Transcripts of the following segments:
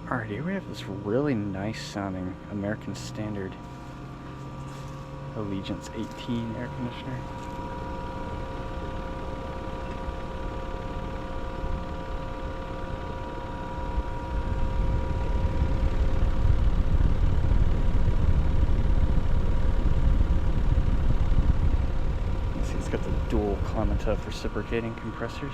Alright, here we have this really nice sounding American Standard Allegiance 18 air conditioner. Let's see, it's got the dual climate reciprocating compressors.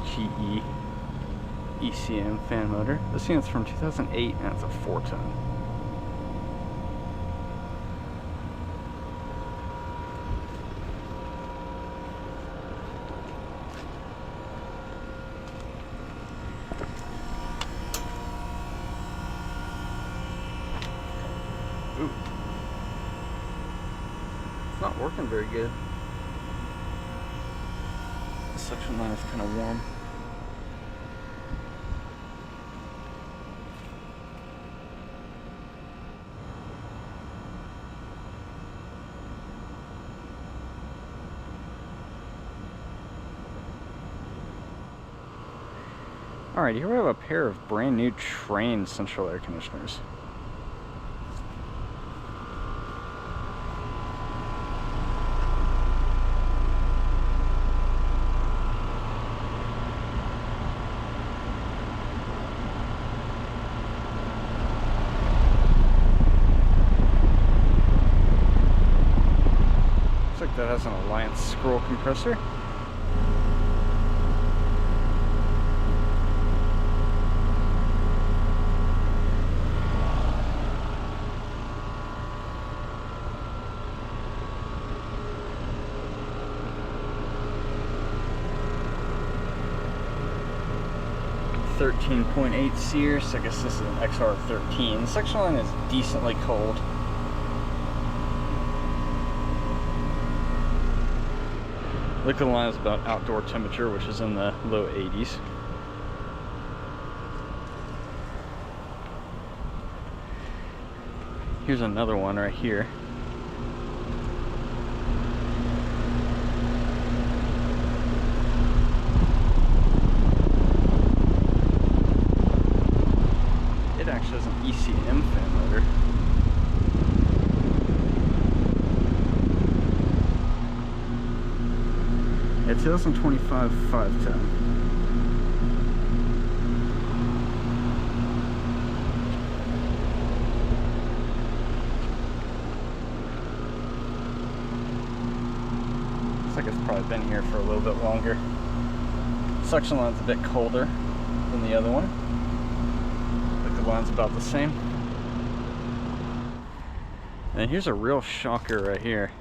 GE ECM fan motor. This unit's from 2008 and it's a 4-ton. Ooh. It's not working very good. The suction line is kind of warm. Alright, here we have a pair of brand new Trane central air conditioners. Looks like that has an Alliance scroll compressor. .8 SEER, so I guess this is an XR13. The section line is decently cold. Liquid line is about outdoor temperature, which is in the low 80s. Here's another one right here. It actually has an ECM fan motor. Yeah, 2025 510. Looks like it's probably been here for a little bit longer. Suction line's a bit colder than the other one. The line's about the same. And here's a real shocker right here.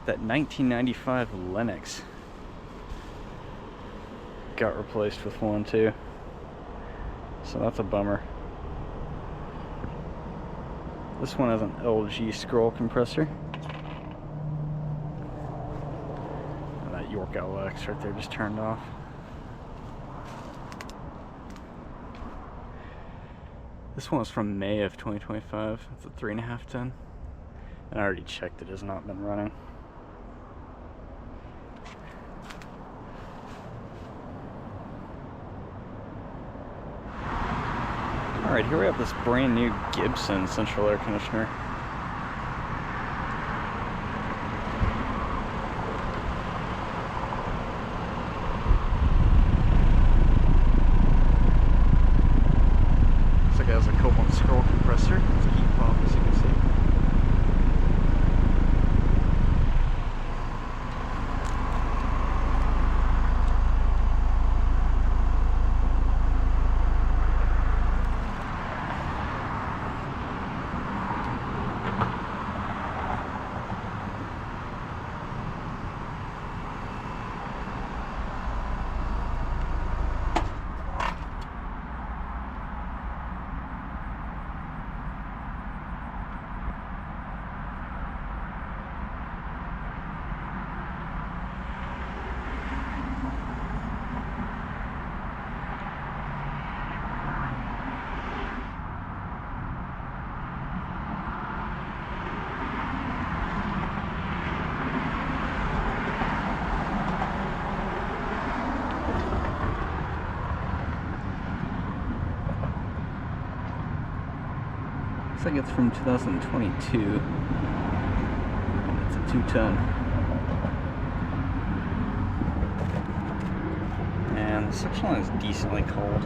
That 1995 Lennox got replaced with one too. So that's a bummer. This one has an LG scroll compressor. And that York LX right there just turned off. This one was from May of 2025. It's a 3.5 ton. And I already checked, it has not been running. Alright, here we have this brand new Gibson central air conditioner. Looks like it has a Copeland scroll compressor. It's a heat pump, as you can see. Looks like it's from 2022. It's a 2-ton. And the suction line is decently cold.